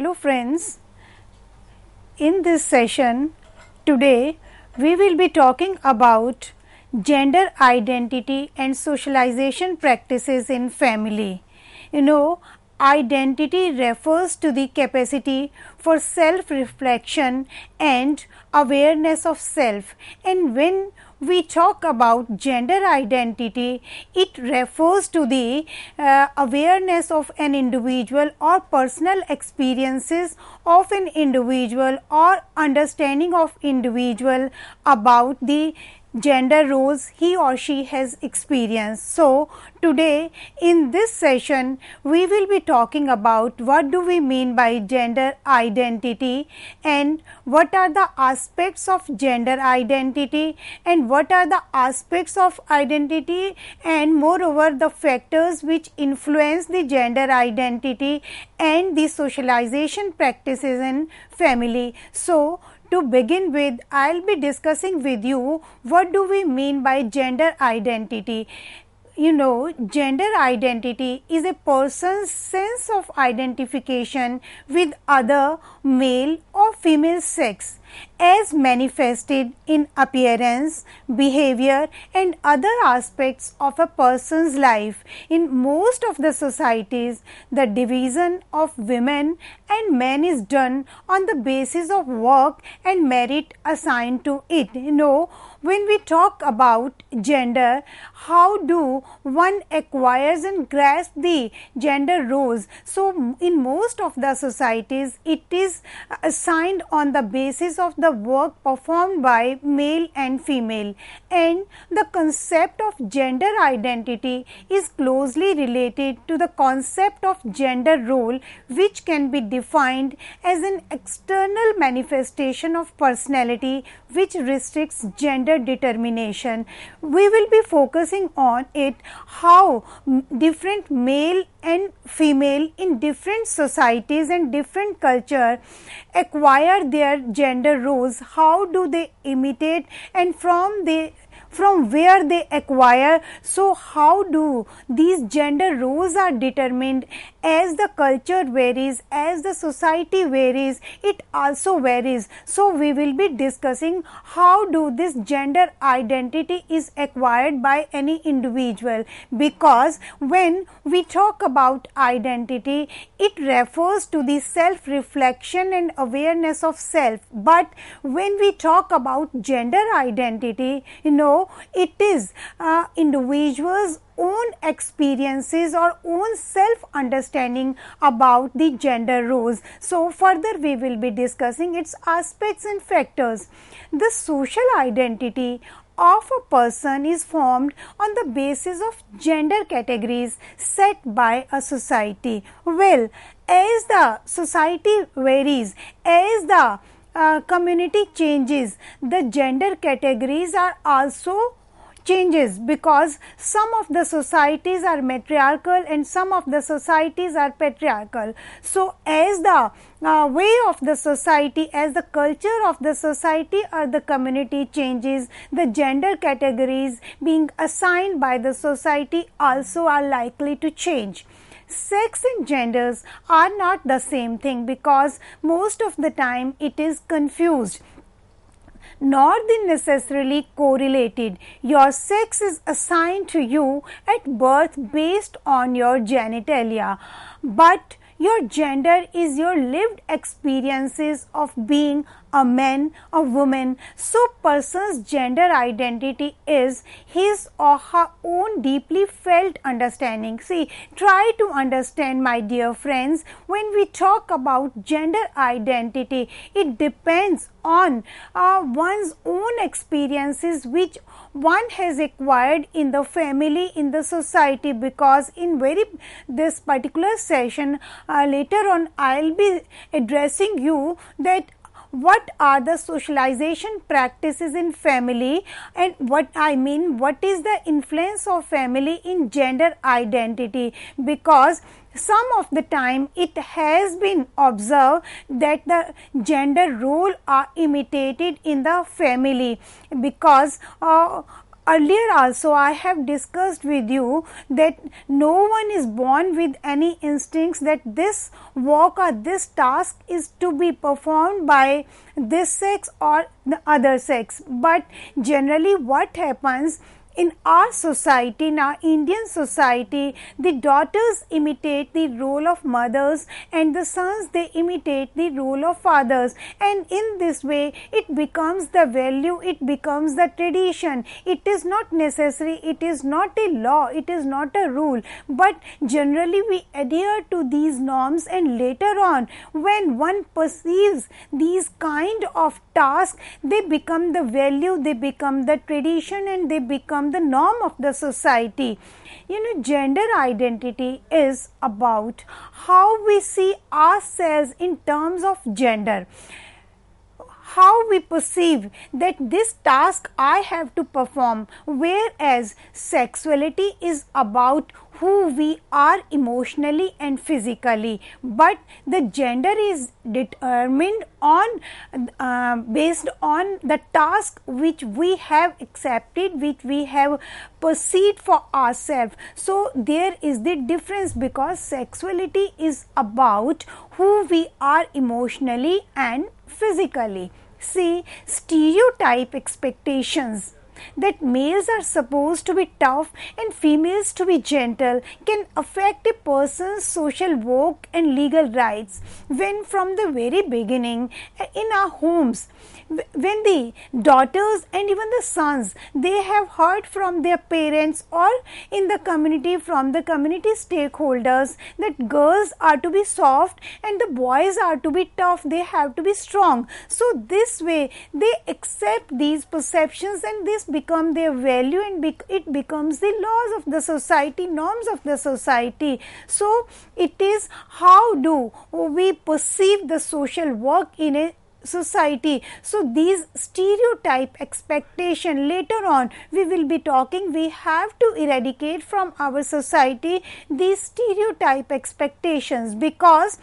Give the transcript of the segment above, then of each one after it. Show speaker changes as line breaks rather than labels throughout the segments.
Hello friends, in this session today we will be talking about gender identity and socialization practices in family. Identity refers to the capacity for self-reflection and awareness of self, and when we talk about gender identity, it refers to the awareness of an individual or personal experiences of an individual or understanding of individual about the gender roles he or she has experienced. So, today in this session we will be talking about what do we mean by gender identity and what are the aspects of gender identity and what are the aspects of identity and moreover the factors which influence the gender identity and the socialization practices in family. So, to begin with, I will be discussing with you what do we mean by gender identity. Gender identity is a person's sense of identification with other male or female sex as manifested in appearance, behavior and other aspects of a person's life. In most of the societies, the division of women and men is done on the basis of work and merit assigned to it. When we talk about gender, how do one acquires and grasp the gender roles? So, in most of the societies, it is assigned on the basis of the work performed by male and female, and the concept of gender identity is closely related to the concept of gender role, which can be defined as an external manifestation of personality which restricts gender determination. We will be focusing on it, how different male and female in different societies and different culture acquire their gender roles, how do they imitate and from where they acquire. So, how do these gender roles are determined as the culture varies, as the society varies, it also varies. So, we will be discussing how do this gender identity is acquired by any individual, because when we talk about identity, it refers to the self-reflection and awareness of self. But when we talk about gender identity, it is individuals' own experiences or own self-understanding about the gender roles. So, further we will be discussing its aspects and factors. The social identity of a person is formed on the basis of gender categories set by a society. Well, as the society varies, as the community changes, the gender categories are also changes, because some of the societies are matriarchal and some of the societies are patriarchal. So, as the way of the society, as the culture of the society or the community changes, the gender categories being assigned by the society also are likely to change. Sex and genders are not the same thing, because most of the time it is confused, nor they necessarily correlated. Your sex is assigned to you at birth based on your genitalia, but your gender is your lived experiences of being a man, a woman. So, person's gender identity is his or her own deeply felt understanding. See, try to understand, my dear friends, when we talk about gender identity, it depends on one's own experiences which one has acquired in the family, in the society, because in this particular session later on I will be addressing you that what are the socialization practices in family, and what is the influence of family in gender identity, because some of the time it has been observed that the gender role are imitated in the family, because Earlier also I have discussed with you that no one is born with any instincts that this work or this task is to be performed by this sex or the other sex, but generally what happens in our society, in our Indian society, the daughters imitate the role of mothers and the sons, they imitate the role of fathers, and in this way it becomes the value, it becomes the tradition. It is not necessary, it is not a law, it is not a rule, but generally we adhere to these norms, and later on when one perceives these kind of tasks, they become the value, they become the tradition, and they become the norm of the society. Gender identity is about how we see ourselves in terms of gender, how we perceive that this task I have to perform, whereas sexuality is about who we are emotionally and physically, but the gender is determined on based on the task which we have accepted, which we have perceived for ourselves. So there is the difference, because sexuality is about who we are emotionally and physically. See, stereotype expectations that males are supposed to be tough and females to be gentle can affect a person's social work and legal rights, when from the very beginning in our homes, when the daughters and even the sons, they have heard from their parents or in the community from the community stakeholders that girls are to be soft and the boys are to be tough, they have to be strong. So this way they accept these perceptions and this become their value, and it becomes the laws of the society, norms of the society. So it is how do we perceive the social work in a society. So these stereotype expectation, later on we will be talking, we have to eradicate from our society these stereotype expectations, because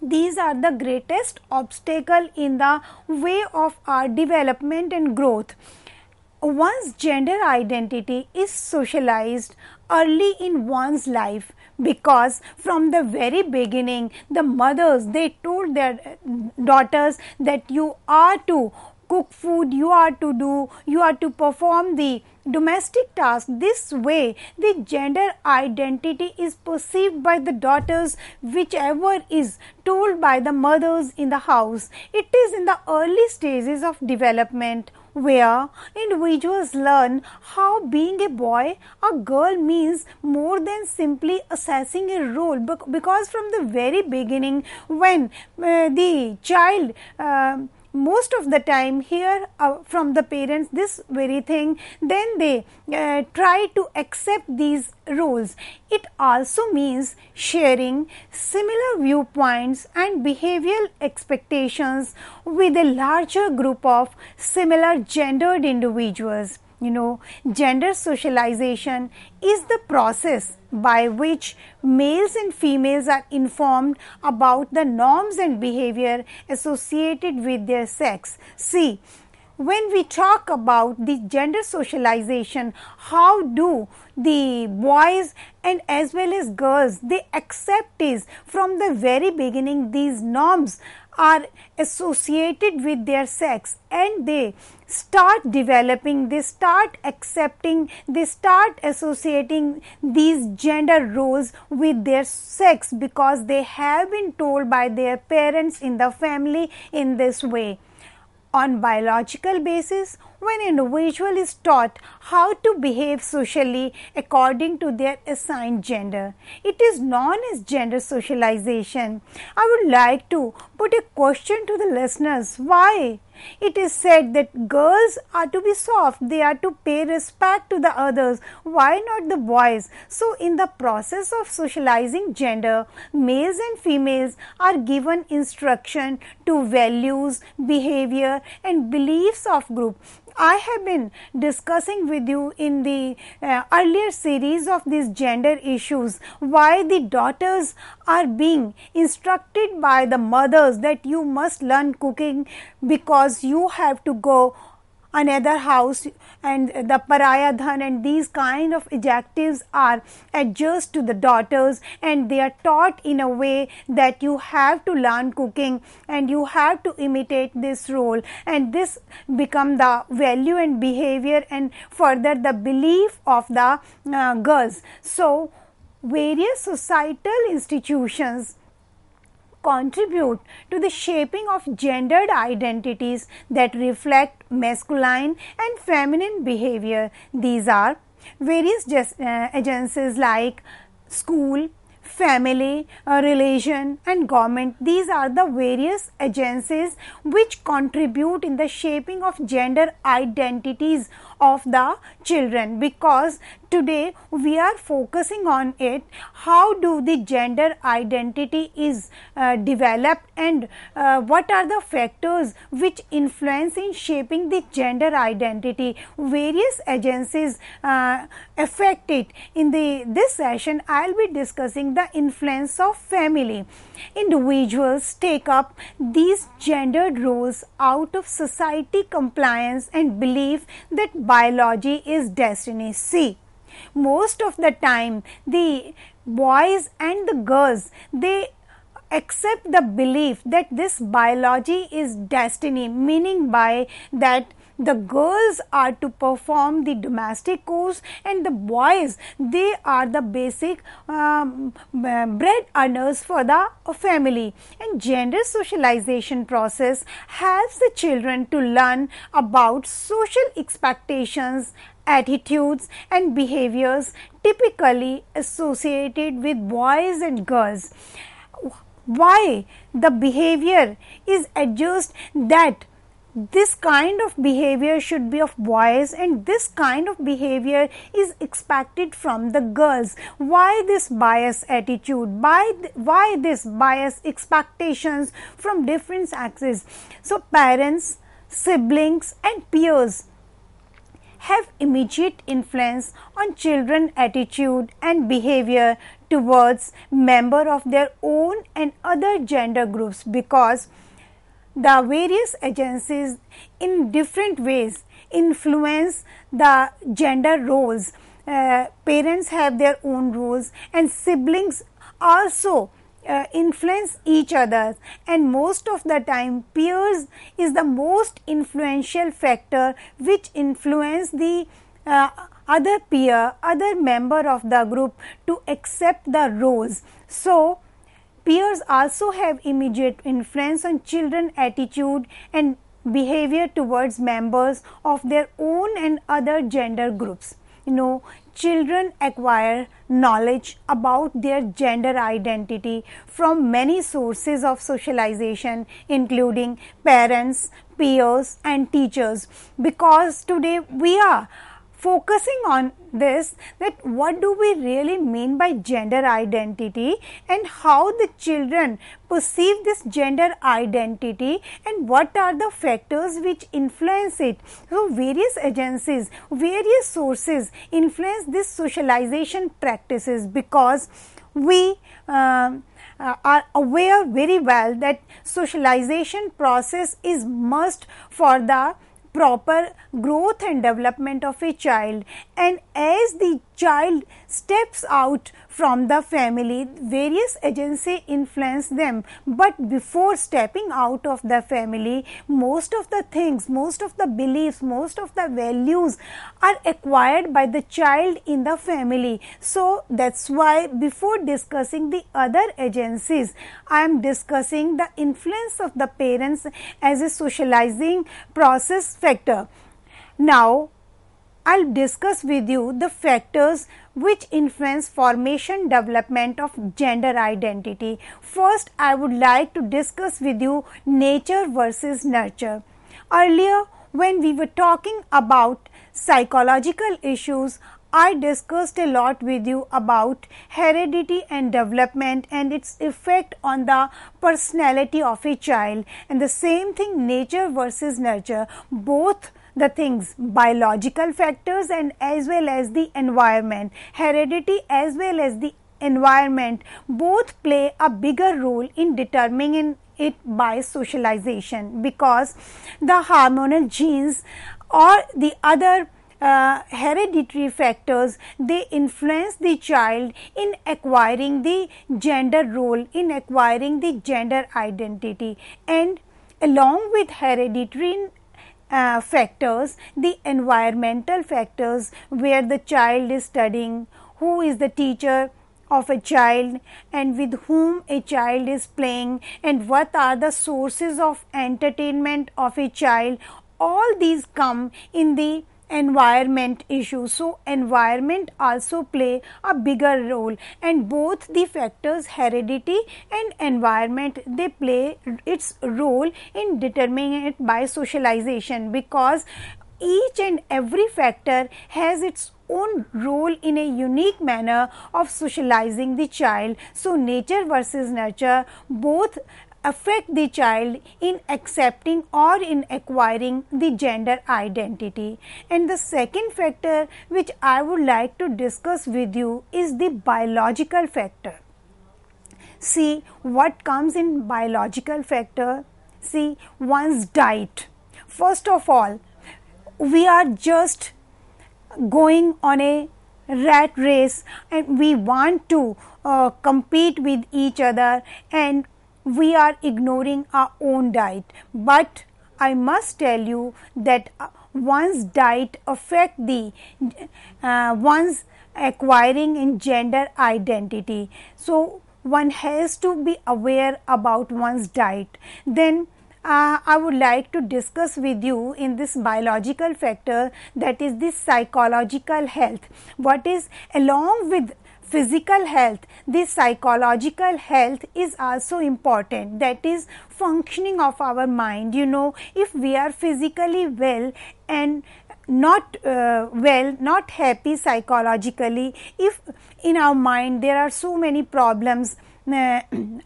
these are the greatest obstacle in the way of our development and growth. One's gender identity is socialized early in one's life, because from the very beginning the mothers, they told their daughters that you are to cook food, you are to perform the domestic task. This way the gender identity is perceived by the daughters, whichever is told by the mothers in the house. It is in the early stages of development where individuals learn how being a boy or girl means more than simply assessing a role, because from the very beginning when the child most of the time hear from the parents this very thing, then they try to accept these roles. It also means sharing similar viewpoints and behavioral expectations with a larger group of similar gendered individuals. Gender socialization is the process by which males and females are informed about the norms and behavior associated with their sex. See, when we talk about the gender socialization, how do the boys and as well as girls, they accept is from the very beginning these norms are associated with their sex, and they start developing, they start accepting, they start associating these gender roles with their sex, because they have been told by their parents in the family in this way. On biological basis, when an individual is taught how to behave socially according to their assigned gender, it is known as gender socialization. I would like to put a question to the listeners. Why? It is said that girls are to be soft, they are to pay respect to the others. Why not the boys? So in the process of socializing gender, males and females are given instruction to values, behavior and beliefs of group. I have been discussing with you in the earlier series of these gender issues, why the daughters are being instructed by the mothers that you must learn cooking because you have to go another house, and the pariah dhan and these kind of adjectives are adjust to the daughters, and they are taught in a way that you have to learn cooking and you have to imitate this role, and this become the value and behavior and further the belief of the girls. So, various societal institutions contribute to the shaping of gendered identities that reflect masculine and feminine behavior. These are various agencies like school, family, religion and government. These are the various agencies which contribute in the shaping of gender identities of the children, because today we are focusing on it, how do the gender identity is developed, and what are the factors which influence in shaping the gender identity. Various agencies affect it. In this session I will be discussing the influence of family. Individuals take up these gendered roles out of society compliance and belief that biology is destiny. See, most of the time the boys and the girls, they accept the belief that this biology is destiny, meaning by that the girls are to perform the domestic chores and the boys, they are the basic bread earners for the family. And gender socialization process helps the children to learn about social expectations, attitudes and behaviors typically associated with boys and girls. Why the behavior is adjusted, that this kind of behavior should be of boys and this kind of behavior is expected from the girls. Why this bias attitude? Why this bias expectations from different sexes? So, parents, siblings and peers have immediate influence on children's attitude and behavior towards member of their own and other gender groups, because the various agencies in different ways influence the gender roles. Parents have their own roles and siblings also influence each other, and most of the time peers is the most influential factor which influence the other peer, other member of the group to accept the roles. So, peers also have immediate influence on children's attitude and behavior towards members of their own and other gender groups. Children acquire knowledge about their gender identity from many sources of socialization, including parents, peers and teachers, because today we are focusing on this, that what do we really mean by gender identity and how the children perceive this gender identity and what are the factors which influence it. So, various agencies, various sources influence this socialization practices, because we are aware very well that socialization process is must for the proper growth and development of a child, and as the child steps out from the family, various agencies influence them, but before stepping out of the family, most of the things, most of the beliefs, most of the values are acquired by the child in the family. So, that is why before discussing the other agencies, I am discussing the influence of the parents as a socializing process factor. Now, I will discuss with you the factors which influence formation development of gender identity. First, I would like to discuss with you nature versus nurture. Earlier, when we were talking about psychological issues, I discussed a lot with you about heredity and development and its effect on the personality of a child, and the same thing nature versus nurture, both the things, biological factors and as well as the environment, heredity as well as the environment, both play a bigger role in determining it by socialization, because the hormonal genes or the other hereditary factors, they influence the child in acquiring the gender role, in acquiring the gender identity. And along with hereditary factors, the environmental factors, where the child is studying, who is the teacher of a child, and with whom a child is playing, and what are the sources of entertainment of a child, all these come in the environment issue. So environment also play a bigger role, and both the factors, heredity and environment, they play its role in determining it by socialization, because each and every factor has its own role in a unique manner of socializing the child. So nature versus nurture both affect the child in accepting or in acquiring the gender identity. And the second factor which I would like to discuss with you is the biological factor. See what comes in biological factor. See, one's diet. First of all, we are just going on a rat race and we want to compete with each other, and we are ignoring our own diet. But I must tell you that one's diet affect the one's acquiring in gender identity. So one has to be aware about one's diet. Then I would like to discuss with you in this biological factor, that is this psychological health. What is along with physical health, this psychological health is also important, that is functioning of our mind. You know, if we are physically well and not not happy psychologically, if in our mind there are so many problems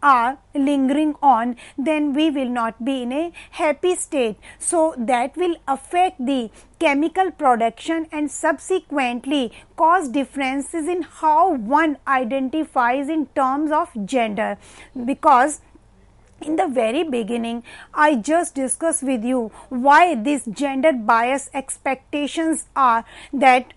are lingering on, then we will not be in a happy state. So that will affect the chemical production and subsequently cause differences in how one identifies in terms of gender. Because in the very beginning, I just discussed with you why these gender bias expectations are that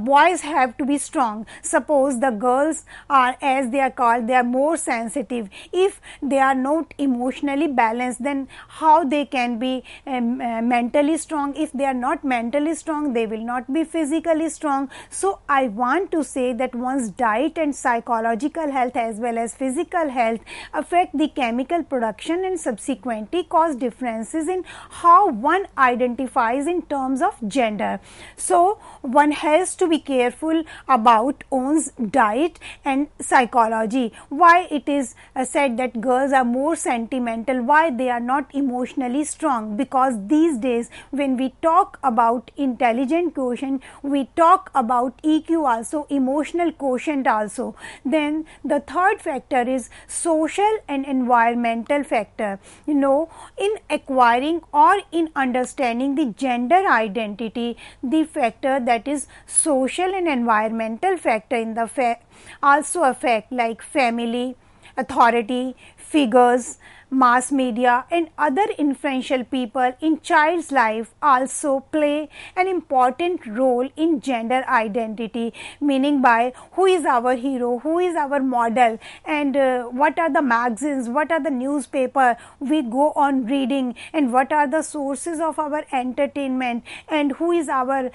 boys have to be strong. Suppose the girls are, as they are called, they are more sensitive. If they are not emotionally balanced, then how they can be mentally strong? If they are not mentally strong, they will not be physically strong. So I want to say that one's diet and psychological health as well as physical health affect the chemical production and subsequently cause differences in how one identifies in terms of gender. So one has to be careful about one's diet and psychology. Why it is said that girls are more sentimental, why they are not emotionally strong? Because these days when we talk about intelligent quotient, we talk about EQ also, emotional quotient also. Then the third factor is social and environmental factor. You know, in acquiring or in understanding the gender identity, the factor that is social and environmental factor in the also affect, like family, authority figures, mass media and other influential people in child's life also play an important role in gender identity, meaning by who is our hero, who is our model, and what are the magazines, what are the newspaper we go on reading, and what are the sources of our entertainment, and who is our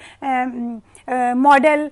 model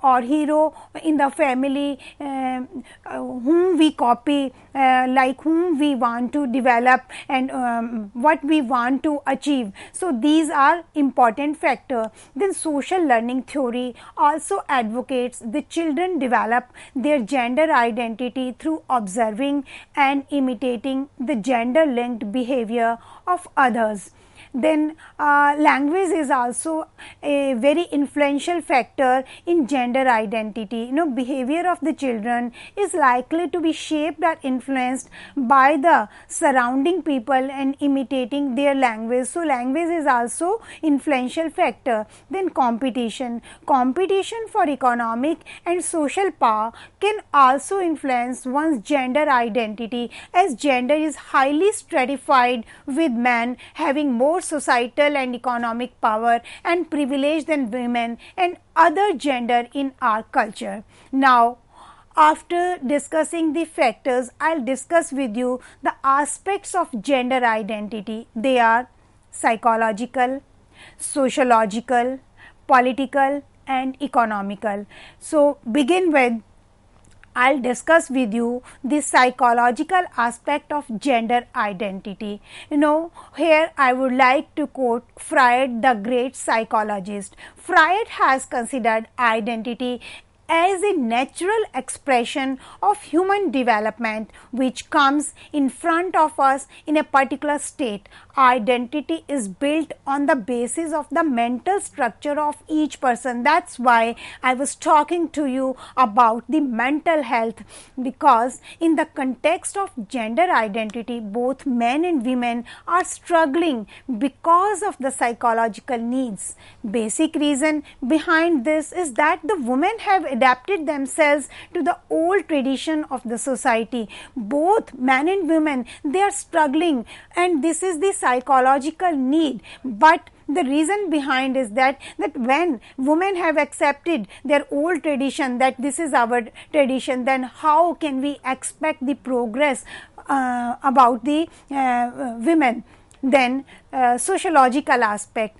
or hero in the family, whom we copy, like whom we want to develop, and what we want to achieve. So these are important factor. Then social learning theory also advocates the children develop their gender identity through observing and imitating the gender linked behavior of others. Then language is also a very influential factor in gender identity. You know, behavior of the children is likely to be shaped or influenced by the surrounding people and imitating their language. So language is also influential factor. Then competition for economic and social power can also influence one's gender identity, as gender is highly stratified, with men having more societal and economic power and privilege than women and other gender in our culture. Now, after discussing the factors, I'll discuss with you the aspects of gender identity. They are psychological, sociological, political and economical. So, begin with, I'll discuss with you the psychological aspect of gender identity. Here I would like to quote Freud, the great psychologist. Freud has considered identity as a natural expression of human development which comes in front of us in a particular state. Identity is built on the basis of the mental structure of each person. That's why I was talking to you about the mental health, because in the context of gender identity, both men and women are struggling because of the psychological needs. Basic reason behind this is that the women have adapted themselves to the old tradition of the society. Both men and women, they are struggling, and this is the psychological need. But the reason behind is that when women have accepted their old tradition, that this is our tradition, then how can we expect the progress about the women? Then sociological aspect.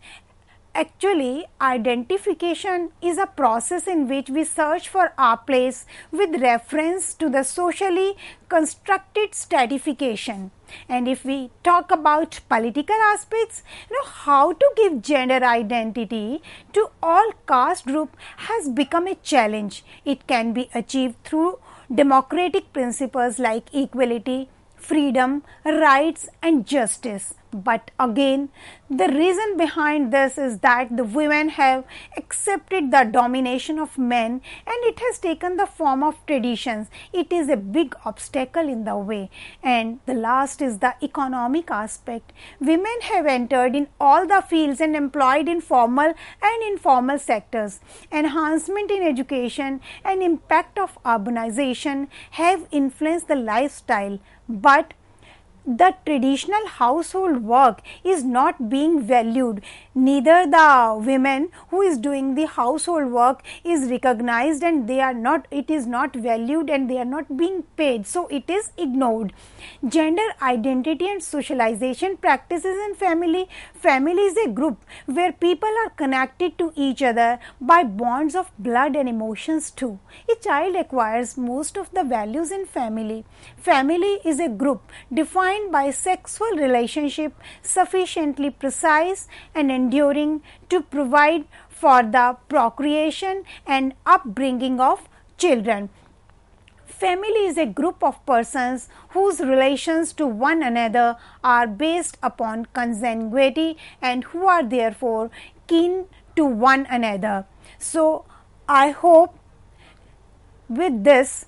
Actually, identification is a process in which we search for our place with reference to the socially constructed stratification. And if we talk about political aspects, how to give gender identity to all caste group has become a challenge. It can be achieved through democratic principles like equality, freedom, rights and justice. But again, the reason behind this is that the women have accepted the domination of men and it has taken the form of traditions. It is a big obstacle in the way. And the last is the economic aspect. Women have entered in all the fields and employed in formal and informal sectors. Enhancement in education and impact of urbanization have influenced the lifestyle, but the traditional household work is not being valued. Neither the women who is doing the household work is recognized, and they are not, it is not valued and they are not being paid. So it is ignored. Gender identity and socialization practices in family. Family is a group where people are connected to each other by bonds of blood and emotions too. A child acquires most of the values in family. Family is a group defined by sexual relationship sufficiently precise and enduring to provide for the procreation and upbringing of children. Family is a group of persons whose relations to one another are based upon consanguinity and who are therefore kin to one another. So, I hope with this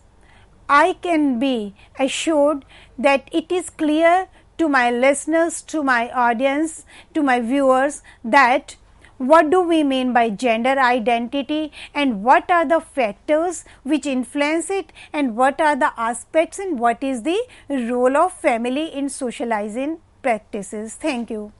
I can be assured that it is clear to my listeners, to my audience, to my viewers, that what do we mean by gender identity and what are the factors which influence it and what are the aspects and what is the role of family in socializing practices. Thank you.